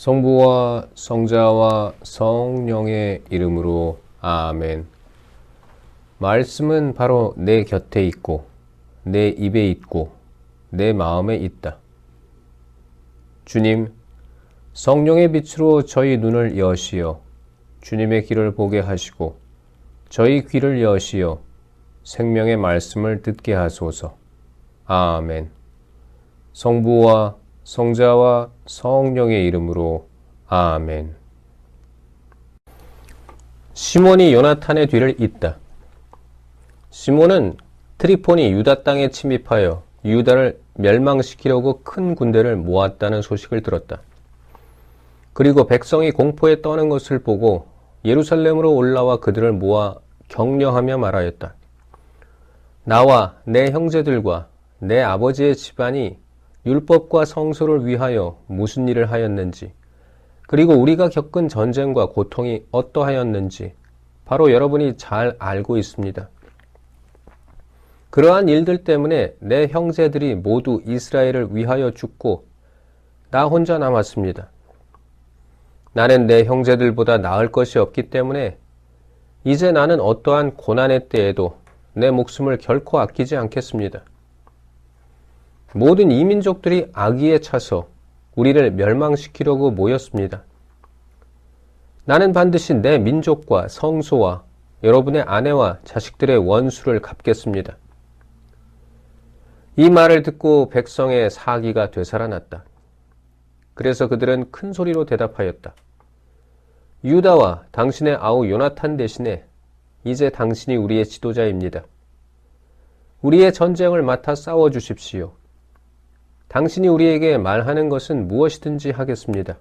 성부와 성자와 성령의 이름으로 아멘. 말씀은 바로 내 곁에 있고 내 입에 있고 내 마음에 있다. 주님, 성령의 빛으로 저희 눈을 여시어 주님의 길을 보게 하시고 저희 귀를 여시어 생명의 말씀을 듣게 하소서. 아멘. 성부와 성자와 성령의 이름으로 아멘. 시몬이 요나탄의 뒤를 잇다. 시몬은 트리폰이 유다 땅에 침입하여 유다를 멸망시키려고 큰 군대를 모았다는 소식을 들었다. 그리고 백성이 공포에 떠는 것을 보고 예루살렘으로 올라와 그들을 모아 격려하며 말하였다. 나와 내 형제들과 내 아버지의 집안이 율법과 성소를 위하여 무슨 일을 하였는지, 그리고 우리가 겪은 전쟁과 고통이 어떠하였는지 바로 여러분이 잘 알고 있습니다. 그러한 일들 때문에 내 형제들이 모두 이스라엘을 위하여 죽고 나 혼자 남았습니다. 나는 내 형제들보다 나을 것이 없기 때문에 이제 나는 어떠한 고난의 때에도 내 목숨을 결코 아끼지 않겠습니다. 모든 이민족들이 악의에 차서 우리를 멸망시키려고 모였습니다. 나는 반드시 내 민족과 성소와 여러분의 아내와 자식들의 원수를 갚겠습니다. 이 말을 듣고 백성의 사기가 되살아났다. 그래서 그들은 큰 소리로 대답하였다. 유다와 당신의 아우 요나탄 대신에 이제 당신이 우리의 지도자입니다. 우리의 전쟁을 맡아 싸워주십시오. 당신이 우리에게 말하는 것은 무엇이든지 하겠습니다.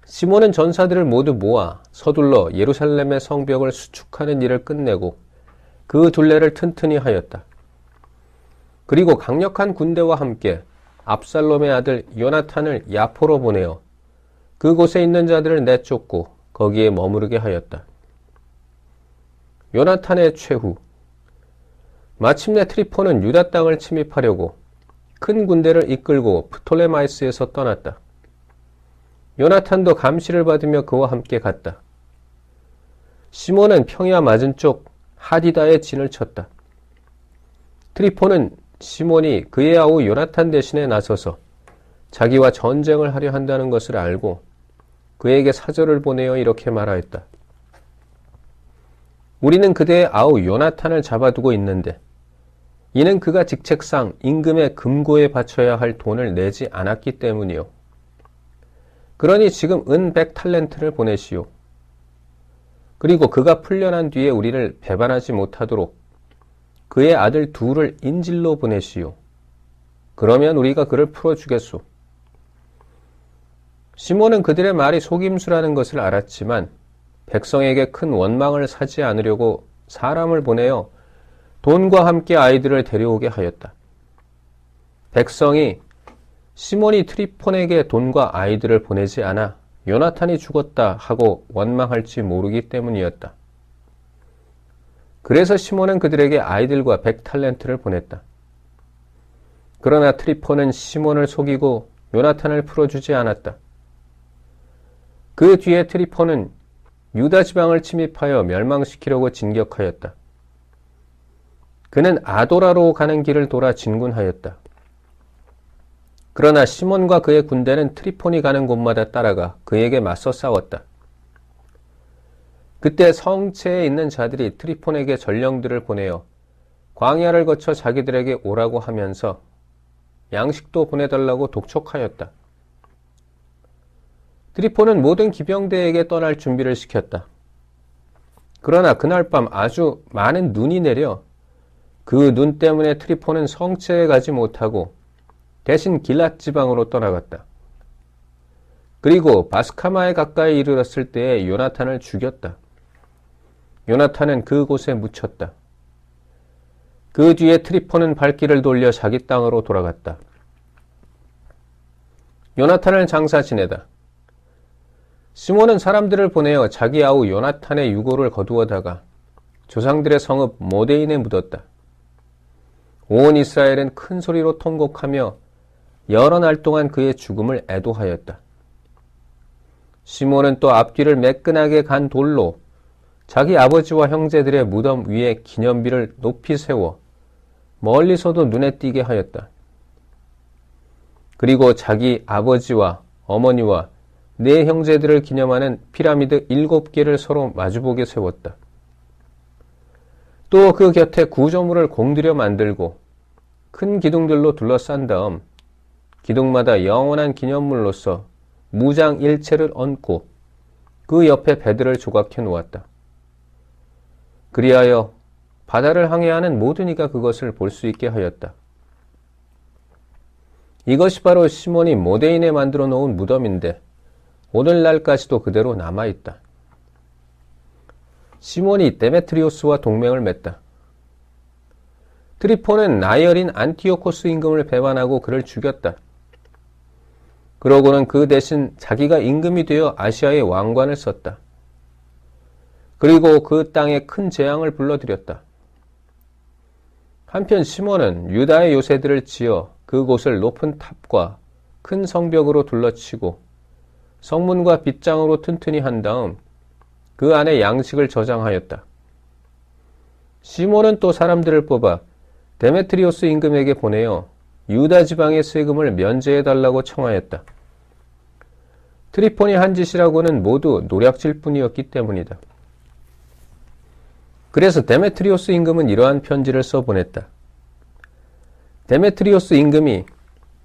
시몬은 전사들을 모두 모아 서둘러 예루살렘의 성벽을 수축하는 일을 끝내고 그 둘레를 튼튼히 하였다. 그리고 강력한 군대와 함께 압살롬의 아들 요나탄을 야포로 보내어 그곳에 있는 자들을 내쫓고 거기에 머무르게 하였다. 요나탄의 최후. 마침내 트리폰은 유다 땅을 침입하려고 큰 군대를 이끌고 프톨레마이스에서 떠났다. 요나탄도 감시를 받으며 그와 함께 갔다. 시몬은 평야 맞은쪽 하디다에 진을 쳤다. 트리폰은 시몬이 그의 아우 요나탄 대신에 나서서 자기와 전쟁을 하려 한다는 것을 알고 그에게 사절을 보내어 이렇게 말하였다. 우리는 그대의 아우 요나탄을 잡아두고 있는데 이는 그가 직책상 임금의 금고에 바쳐야 할 돈을 내지 않았기 때문이요. 그러니 지금 은 100탈렌트를 보내시오. 그리고 그가 풀려난 뒤에 우리를 배반하지 못하도록 그의 아들 둘을 인질로 보내시오. 그러면 우리가 그를 풀어주겠소. 시몬은 그들의 말이 속임수라는 것을 알았지만 백성에게 큰 원망을 사지 않으려고 사람을 보내어 돈과 함께 아이들을 데려오게 하였다. 백성이 시몬이 트리폰에게 돈과 아이들을 보내지 않아 요나탄이 죽었다 하고 원망할지 모르기 때문이었다. 그래서 시몬은 그들에게 아이들과 100탈렌트를 보냈다. 그러나 트리폰은 시몬을 속이고 요나탄을 풀어주지 않았다. 그 뒤에 트리폰은 유다 지방을 침입하여 멸망시키려고 진격하였다. 그는 아도라로 가는 길을 돌아 진군하였다. 그러나 시몬과 그의 군대는 트리폰이 가는 곳마다 따라가 그에게 맞서 싸웠다. 그때 성체에 있는 자들이 트리폰에게 전령들을 보내어 광야를 거쳐 자기들에게 오라고 하면서 양식도 보내달라고 독촉하였다. 트리폰은 모든 기병대에게 떠날 준비를 시켰다. 그러나 그날 밤 아주 많은 눈이 내려 그 눈 때문에 트리폰은 성체에 가지 못하고 대신 길랏 지방으로 떠나갔다. 그리고 바스카마에 가까이 이르렀을 때에 요나탄을 죽였다. 요나탄은 그곳에 묻혔다. 그 뒤에 트리폰은 발길을 돌려 자기 땅으로 돌아갔다. 요나탄을 장사 지내다. 시몬은 사람들을 보내어 자기 아우 요나탄의 유고를 거두어다가 조상들의 성읍 모데인에 묻었다. 온 이스라엘은 큰 소리로 통곡하며 여러 날 동안 그의 죽음을 애도하였다. 시몬은 또 앞뒤를 매끈하게 간 돌로 자기 아버지와 형제들의 무덤 위에 기념비를 높이 세워 멀리서도 눈에 띄게 하였다. 그리고 자기 아버지와 어머니와 네 형제들을 기념하는 피라미드 7개를 서로 마주보게 세웠다. 또 그 곁에 구조물을 공들여 만들고 큰 기둥들로 둘러싼 다음 기둥마다 영원한 기념물로서 무장 일체를 얹고 그 옆에 배들을 조각해 놓았다. 그리하여 바다를 항해하는 모든 이가 그것을 볼 수 있게 하였다. 이것이 바로 시몬이 모데인에 만들어 놓은 무덤인데 오늘날까지도 그대로 남아있다. 시몬이 데메트리오스와 동맹을 맺다. 트리폰은 나열인 안티오코스 임금을 배반하고 그를 죽였다. 그러고는 그 대신 자기가 임금이 되어 아시아의 왕관을 썼다. 그리고 그 땅에 큰 재앙을 불러들였다. 한편 시몬은 유다의 요새들을 지어 그곳을 높은 탑과 큰 성벽으로 둘러치고 성문과 빗장으로 튼튼히 한 다음 그 안에 양식을 저장하였다. 시몬은 또 사람들을 뽑아 데메트리오스 임금에게 보내어 유다 지방의 세금을 면제해달라고 청하였다. 트리폰이 한 짓이라고는 모두 노략질 뿐이었기 때문이다. 그래서 데메트리오스 임금은 이러한 편지를 써보냈다. 데메트리오스 임금이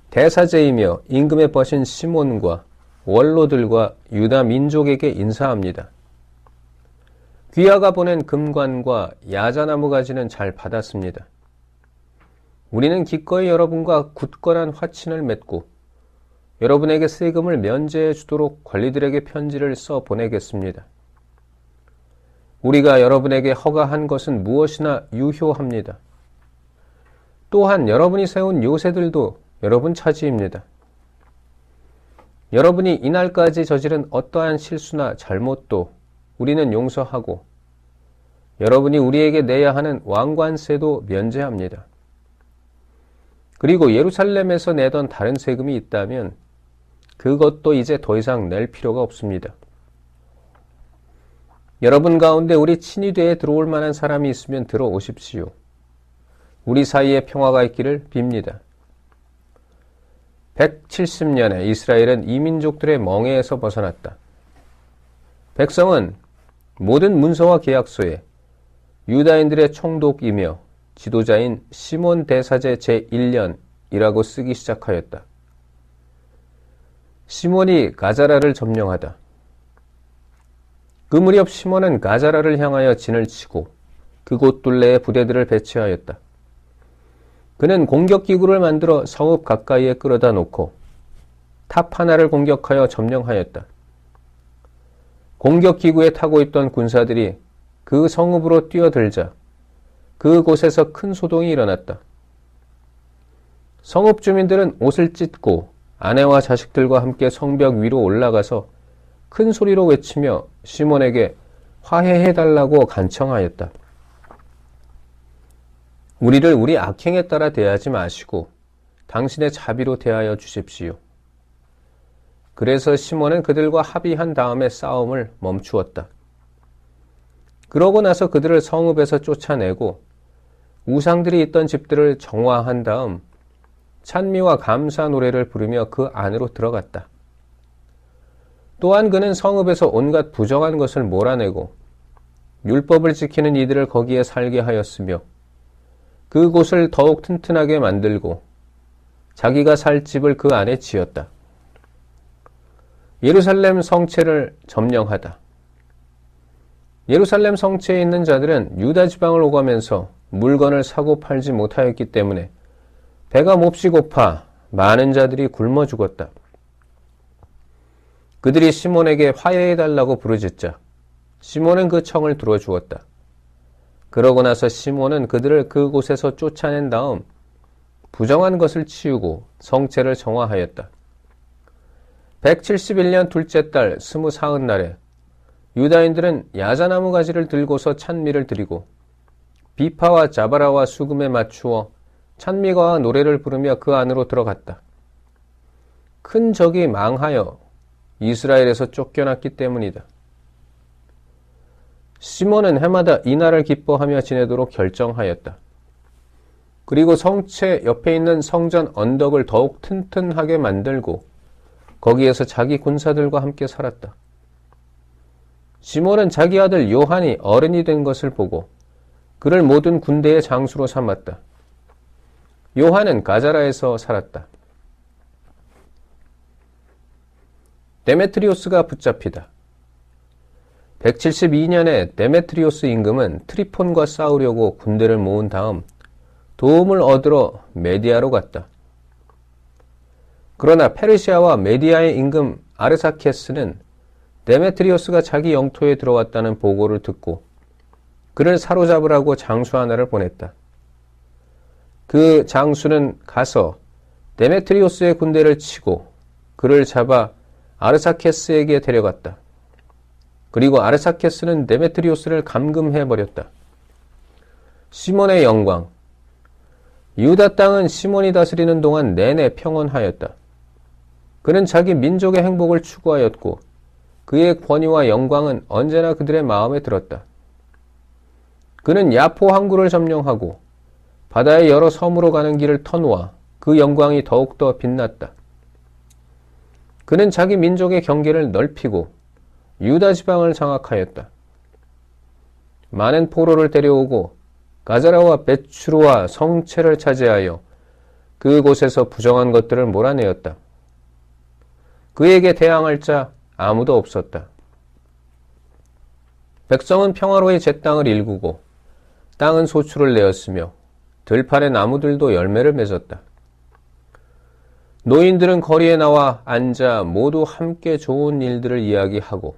대사제이며 임금의 벗인 시몬과 원로들과 유다 민족에게 인사합니다. 귀하가 보낸 금관과 야자나무 가지는 잘 받았습니다. 우리는 기꺼이 여러분과 굳건한 화친을 맺고 여러분에게 세금을 면제해 주도록 관리들에게 편지를 써 보내겠습니다. 우리가 여러분에게 허가한 것은 무엇이나 유효합니다. 또한 여러분이 세운 요새들도 여러분 차지입니다. 여러분이 이날까지 저지른 어떠한 실수나 잘못도 우리는 용서하고 여러분이 우리에게 내야 하는 왕관세도 면제합니다. 그리고 예루살렘에서 내던 다른 세금이 있다면 그것도 이제 더 이상 낼 필요가 없습니다. 여러분 가운데 우리 친위대에 들어올 만한 사람이 있으면 들어오십시오. 우리 사이에 평화가 있기를 빕니다. 170년에 이스라엘은 이민족들의 멍에에서 벗어났다. 백성은 모든 문서와 계약서에 유다인들의 총독이며 지도자인 시몬 대사제 제1년이라고 쓰기 시작하였다. 시몬이 가자라를 점령하다. 그 무렵 시몬은 가자라를 향하여 진을 치고 그곳 둘레에 부대들을 배치하였다. 그는 공격기구를 만들어 성읍 가까이에 끌어다 놓고 탑 하나를 공격하여 점령하였다. 공격기구에 타고 있던 군사들이 그 성읍으로 뛰어들자 그곳에서 큰 소동이 일어났다. 성읍 주민들은 옷을 찢고 아내와 자식들과 함께 성벽 위로 올라가서 큰 소리로 외치며 시몬에게 화해해달라고 간청하였다. 우리를 우리 악행에 따라 대하지 마시고 당신의 자비로 대하여 주십시오. 그래서 시몬은 그들과 합의한 다음에 싸움을 멈추었다. 그러고 나서 그들을 성읍에서 쫓아내고 우상들이 있던 집들을 정화한 다음 찬미와 감사 노래를 부르며 그 안으로 들어갔다. 또한 그는 성읍에서 온갖 부정한 것을 몰아내고 율법을 지키는 이들을 거기에 살게 하였으며 그곳을 더욱 튼튼하게 만들고 자기가 살 집을 그 안에 지었다. 예루살렘 성체를 점령하다. 예루살렘 성체에 있는 자들은 유다 지방을 오가면서 물건을 사고 팔지 못하였기 때문에 배가 몹시 고파 많은 자들이 굶어 죽었다. 그들이 시몬에게 화해해달라고 부르짖자 시몬은 그 청을 들어주었다. 그러고 나서 시몬은 그들을 그곳에서 쫓아낸 다음 부정한 것을 치우고 성체를 정화하였다. 171년 둘째 달 24흔날에 유다인들은 야자나무 가지를 들고서 찬미를 드리고 비파와 자바라와 수금에 맞추어 찬미가와 노래를 부르며 그 안으로 들어갔다. 큰 적이 망하여 이스라엘에서 쫓겨났기 때문이다. 시몬은 해마다 이날을 기뻐하며 지내도록 결정하였다. 그리고 성체 옆에 있는 성전 언덕을 더욱 튼튼하게 만들고 거기에서 자기 군사들과 함께 살았다. 시몬은 자기 아들 요한이 어른이 된 것을 보고 그를 모든 군대의 장수로 삼았다. 요한은 가자라에서 살았다. 데메트리오스가 붙잡히다. 172년에 데메트리오스 임금은 트리폰과 싸우려고 군대를 모은 다음 도움을 얻으러 메디아로 갔다. 그러나 페르시아와 메디아의 임금 아르사케스는 데메트리오스가 자기 영토에 들어왔다는 보고를 듣고 그를 사로잡으라고 장수 하나를 보냈다. 그 장수는 가서 데메트리오스의 군대를 치고 그를 잡아 아르사케스에게 데려갔다. 그리고 아르사케스는 데메트리오스를 감금해버렸다. 시몬의 영광. 유다 땅은 시몬이 다스리는 동안 내내 평온하였다. 그는 자기 민족의 행복을 추구하였고 그의 권위와 영광은 언제나 그들의 마음에 들었다. 그는 야포 항구를 점령하고 바다의 여러 섬으로 가는 길을 터놓아 그 영광이 더욱더 빛났다. 그는 자기 민족의 경계를 넓히고 유다 지방을 장악하였다. 많은 포로를 데려오고 가자라와 베추르와 성체를 차지하여 그곳에서 부정한 것들을 몰아내었다. 그에게 대항할 자 아무도 없었다. 백성은 평화로이 제 땅을 일구고 땅은 소출을 내었으며 들판의 나무들도 열매를 맺었다. 노인들은 거리에 나와 앉아 모두 함께 좋은 일들을 이야기하고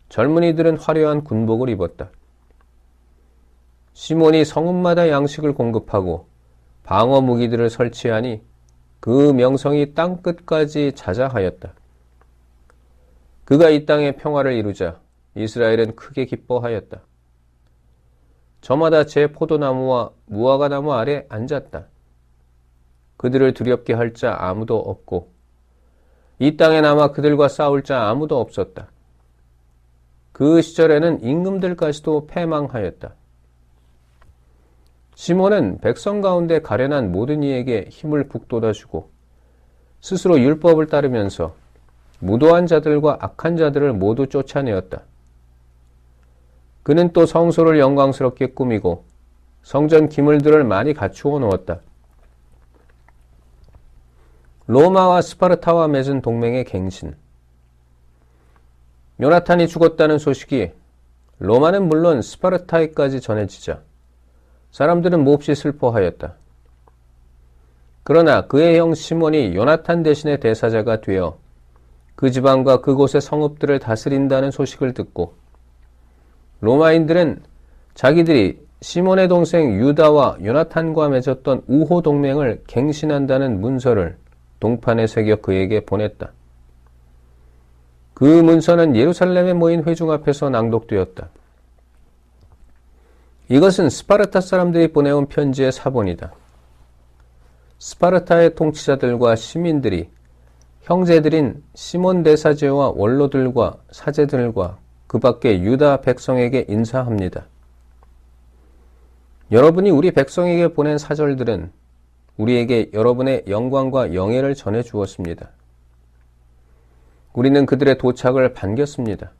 젊은이들은 화려한 군복을 입었다. 시몬이 성읍마다 양식을 공급하고 방어 무기들을 설치하니 그 명성이 땅 끝까지 자자하였다. 그가 이 땅에 평화를 이루자 이스라엘은 크게 기뻐하였다. 저마다 제 포도나무와 무화과나무 아래 앉았다. 그들을 두렵게 할 자 아무도 없고 이 땅에 남아 그들과 싸울 자 아무도 없었다. 그 시절에는 임금들까지도 패망하였다. 시몬은 백성 가운데 가련한 모든 이에게 힘을 북돋아주고 스스로 율법을 따르면서 무도한 자들과 악한 자들을 모두 쫓아내었다. 그는 또 성소를 영광스럽게 꾸미고 성전 기물들을 많이 갖추어 놓았다. 로마와 스파르타와 맺은 동맹의 갱신. 요나탄이 죽었다는 소식이 로마는 물론 스파르타에까지 전해지자 사람들은 몹시 슬퍼하였다. 그러나 그의 형 시몬이 요나탄 대신의 대사자가 되어 그 지방과 그곳의 성읍들을 다스린다는 소식을 듣고 로마인들은 자기들이 시몬의 동생 유다와 요나탄과 맺었던 우호 동맹을 갱신한다는 문서를 동판에 새겨 그에게 보냈다. 그 문서는 예루살렘에 모인 회중 앞에서 낭독되었다. 이것은 스파르타 사람들이 보내온 편지의 사본이다. 스파르타의 통치자들과 시민들이 형제들인 시몬 대사제와 원로들과 사제들과 그 밖에 유다 백성에게 인사합니다. 여러분이 우리 백성에게 보낸 사절들은 우리에게 여러분의 영광과 영예를 전해 주었습니다. 우리는 그들의 도착을 반겼습니다.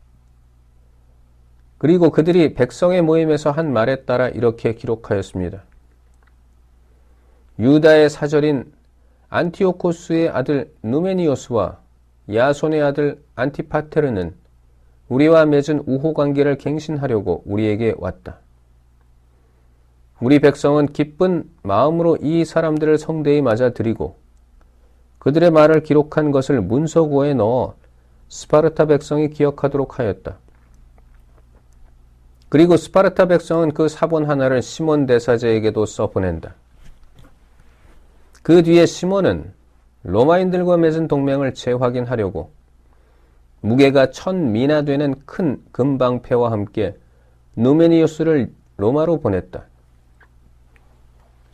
그리고 그들이 백성의 모임에서 한 말에 따라 이렇게 기록하였습니다. 유다의 사절인 안티오코스의 아들 누메니오스와 야손의 아들 안티파테르는 우리와 맺은 우호 관계를 갱신하려고 우리에게 왔다. 우리 백성은 기쁜 마음으로 이 사람들을 성대히 맞아들이고 그들의 말을 기록한 것을 문서고에 넣어 스파르타 백성이 기억하도록 하였다. 그리고 스파르타 백성은 그 사본 하나를 시몬 대사제에게도 써보낸다. 그 뒤에 시몬은 로마인들과 맺은 동맹을 재확인하려고 무게가 1000미나 되는 큰 금방패와 함께 누메니우스를 로마로 보냈다.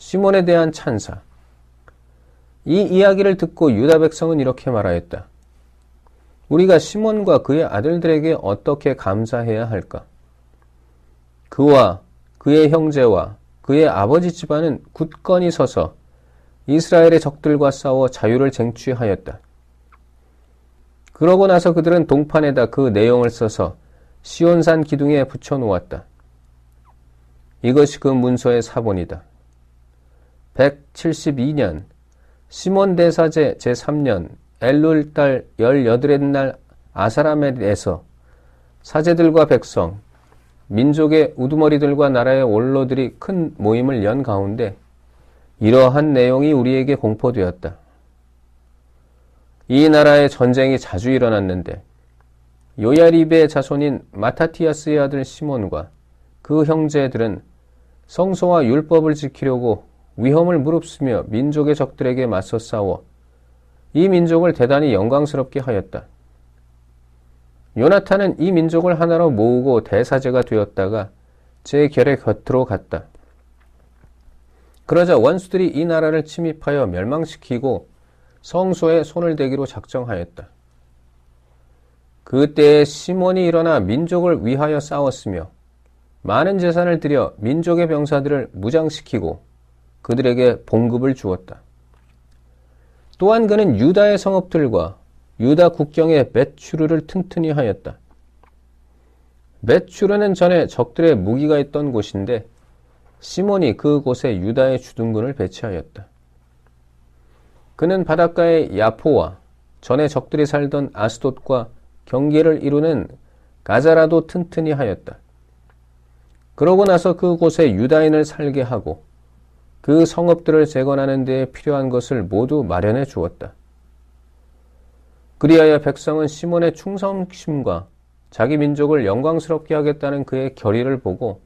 시몬에 대한 찬사. 이 이야기를 듣고 유다 백성은 이렇게 말하였다. 우리가 시몬과 그의 아들들에게 어떻게 감사해야 할까? 그와 그의 형제와 그의 아버지 집안은 굳건히 서서 이스라엘의 적들과 싸워 자유를 쟁취하였다. 그러고 나서 그들은 동판에다 그 내용을 써서 시온산 기둥에 붙여 놓았다. 이것이 그 문서의 사본이다. 172년 시몬 대사제 제3년 엘룰 달 18의 날 아사라멜에서 사제들과 백성, 민족의 우두머리들과 나라의 원로들이 큰 모임을 연 가운데 이러한 내용이 우리에게 공포되었다. 이 나라에 전쟁이 자주 일어났는데 요야립의 자손인 마타티아스의 아들 시몬과 그 형제들은 성소와 율법을 지키려고 위험을 무릅쓰며 민족의 적들에게 맞서 싸워 이 민족을 대단히 영광스럽게 하였다. 요나탄은 이 민족을 하나로 모으고 대사제가 되었다가 제 결의 곁으로 갔다. 그러자 원수들이 이 나라를 침입하여 멸망시키고 성소에 손을 대기로 작정하였다. 그때에 시몬이 일어나 민족을 위하여 싸웠으며 많은 재산을 들여 민족의 병사들을 무장시키고 그들에게 봉급을 주었다. 또한 그는 유다의 성읍들과 유다 국경의 벳추르를 튼튼히 하였다. 벳추르는 전에 적들의 무기가 있던 곳인데 시몬이 그곳에 유다의 주둔군을 배치하였다. 그는 바닷가의 야포와 전에 적들이 살던 아스돗과 경계를 이루는 가자라도 튼튼히 하였다. 그러고 나서 그곳에 유다인을 살게 하고 그 성읍들을 재건하는 데에 필요한 것을 모두 마련해 주었다. 그리하여 백성은 시몬의 충성심과 자기 민족을 영광스럽게 하겠다는 그의 결의를 보고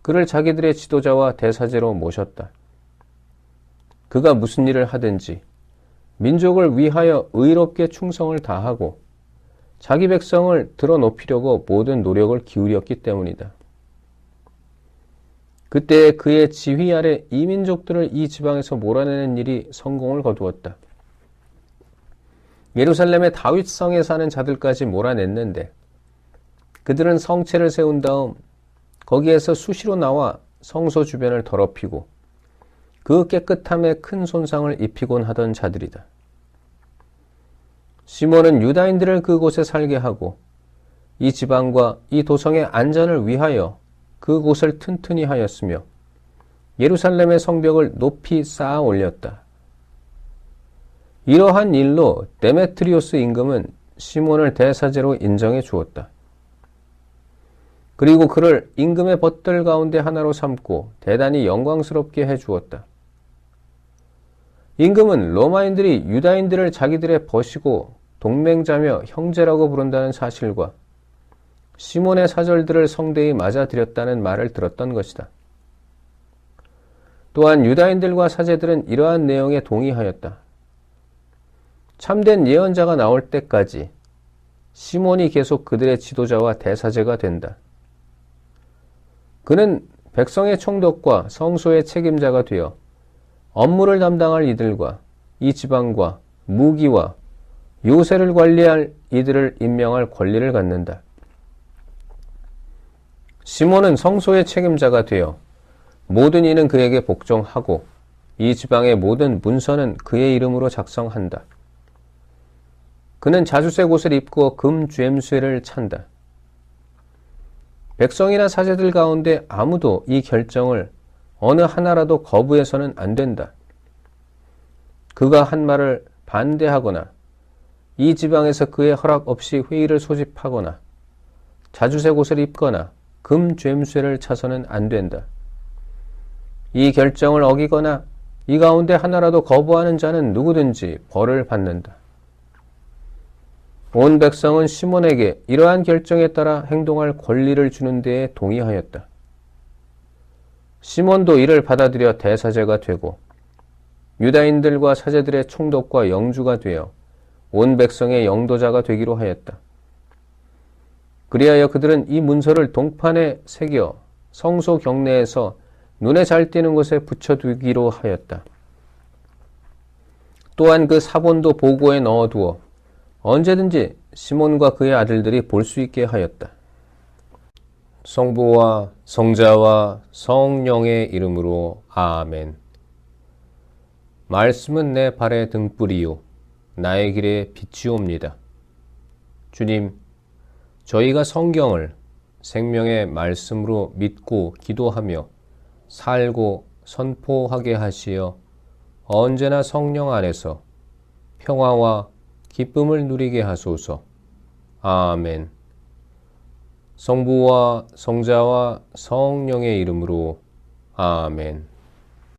그를 자기들의 지도자와 대사제로 모셨다. 그가 무슨 일을 하든지 민족을 위하여 의롭게 충성을 다하고 자기 백성을 드러높이려고 모든 노력을 기울였기 때문이다. 그때 그의 지휘 아래 이 민족들을 이 지방에서 몰아내는 일이 성공을 거두었다. 예루살렘의 다윗성에 사는 자들까지 몰아냈는데 그들은 성체를 세운 다음 거기에서 수시로 나와 성소 주변을 더럽히고 그 깨끗함에 큰 손상을 입히곤 하던 자들이다. 시몬은 유다인들을 그곳에 살게 하고 이 지방과 이 도성의 안전을 위하여 그곳을 튼튼히 하였으며 예루살렘의 성벽을 높이 쌓아 올렸다. 이러한 일로 데메트리오스 임금은 시몬을 대사제로 인정해 주었다. 그리고 그를 임금의 벗들 가운데 하나로 삼고 대단히 영광스럽게 해 주었다. 임금은 로마인들이 유다인들을 자기들의 벗이고 동맹자며 형제라고 부른다는 사실과 시몬의 사절들을 성대히 맞아들였다는 말을 들었던 것이다. 또한 유다인들과 사제들은 이러한 내용에 동의하였다. 참된 예언자가 나올 때까지 시몬이 계속 그들의 지도자와 대사제가 된다. 그는 백성의 총독과 성소의 책임자가 되어 업무를 담당할 이들과 이 지방과 무기와 요새를 관리할 이들을 임명할 권리를 갖는다. 시몬은 성소의 책임자가 되어 모든 이는 그에게 복종하고 이 지방의 모든 문서는 그의 이름으로 작성한다. 그는 자주색 옷을 입고 금 죬쇠를 찬다. 백성이나 사제들 가운데 아무도 이 결정을 어느 하나라도 거부해서는 안 된다. 그가 한 말을 반대하거나 이 지방에서 그의 허락 없이 회의를 소집하거나 자주색 옷을 입거나 금 죬쇠를 차서는 안 된다. 이 결정을 어기거나 이 가운데 하나라도 거부하는 자는 누구든지 벌을 받는다. 온 백성은 시몬에게 이러한 결정에 따라 행동할 권리를 주는 데에 동의하였다. 시몬도 이를 받아들여 대사제가 되고 유다인들과 사제들의 총독과 영주가 되어 온 백성의 영도자가 되기로 하였다. 그리하여 그들은 이 문서를 동판에 새겨 성소 경내에서 눈에 잘 띄는 곳에 붙여두기로 하였다. 또한 그 사본도 보고에 넣어두어 언제든지 시몬과 그의 아들들이 볼 수 있게 하였다. 성부와 성자와 성령의 이름으로 아멘. 말씀은 내 발의 등불이요 나의 길에 빛이옵니다. 주님, 저희가 성경을 생명의 말씀으로 믿고 기도하며 살고 선포하게 하시어 언제나 성령 안에서 평화와 기쁨을 누리게 하소서. 아멘. 성부와 성자와 성령의 이름으로 아멘.